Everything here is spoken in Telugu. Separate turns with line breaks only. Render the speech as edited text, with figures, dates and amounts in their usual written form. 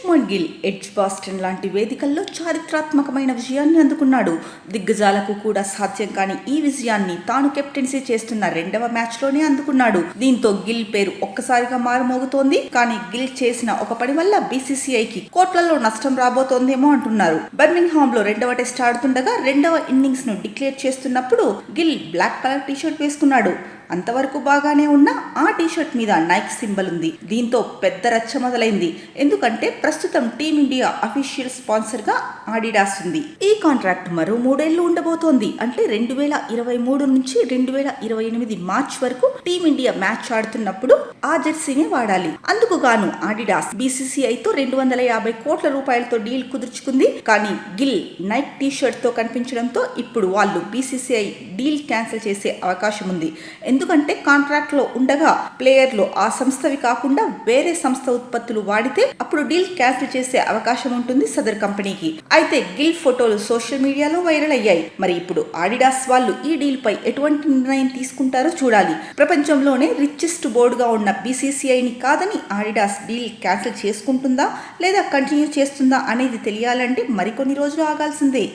శుభ్మన్ గిల్ ఎడ్జ్ బాస్టన్ లాంటి వేదికల్లో చారిత్రాత్మకమైన విజయాన్ని అందుకున్నాడు. దిగ్గజాలకు కూడా సాధ్యం కాని ఈ విజయాన్ని తాను కెప్టెన్సీ చేస్తున్న రెండవ మ్యాచ్లోనే అందుకున్నాడు. దీంతో గిల్ పేరు ఒక్కసారిగా మారుమోగుతోంది. కానీ గిల్ చేసిన ఒక పని వల్ల బీసీసీఐకి కోట్లలో నష్టం రాబోతోందేమో అంటున్నారు. బర్మింగ్హామ్ లో రెండవ టెస్ట్ ఆడుతుండగా రెండవ ఇన్నింగ్స్ ను డిక్లేర్ చేస్తున్నప్పుడు గిల్ బ్లాక్ కలర్ టీషర్ట్ వేసుకున్నాడు. అంతవరకు బాగానే ఉన్న ఆ టీషర్ట్ మీద నైక్ సింబల్ ఉంది. దీంతో పెద్ద రచ్చ మొదలైంది. ఎందుకంటే ప్రస్తుతం టీమిండియా అఫీషియల్ స్పాన్సర్ గా ఆడిడాస్ ఉంది. ఈ కాంట్రాక్ట్ మరో 3 ఏళ్లు ఉండబోతోంది. అంటే 2023 నుంచి 2028 మార్చ్ వరకు టీమిండియా మ్యాచ్ ఆడుతున్నప్పుడు ఆ జెర్సీనే వాడాలి. అందుకు గాను ఆడిడాస్ బీసీసీఐతో 250 కోట్ల రూపాయలతో డీల్ కుదుర్చుకుంది. కానీ గిల్ నైక్ టీషర్ట్ తో కనిపించడంతో ఇప్పుడు వాళ్ళు బీసీసీఐ డీల్ క్యాన్సిల్ చేసే అవకాశం ఉంది. ఎందుకంటే కాంట్రాక్ట్ లో ఉండగా ప్లేయర్లు ఆ సంస్థవి కాకుండా వేరే సంస్థ ఉత్పత్తులు వాడితే అప్పుడు డీల్ క్యాన్సిల్ చేసే అవకాశం ఉంటుంది సదర్ కంపెనీకి. అయితే గిల్ ఫోటోలు సోషల్ మీడియాలో వైరల్ అయ్యాయి. మరి ఇప్పుడు ఆడిడాస్ వాళ్ళు ఈ డీల్ పై ఎటువంటి నిర్ణయం తీసుకుంటారో చూడాలి. ప్రపంచంలోనే రిచెస్ట్ బోర్డుగా ఉన్న బీసీసీఐని కాదని ఆడిడాస్ డీల్ క్యాన్సిల్ చేసుకుంటుందా లేదా కంటిన్యూ చేస్తుందా అనేది తెలియాలంటే మరికొన్ని రోజులు ఆగాల్సిందే.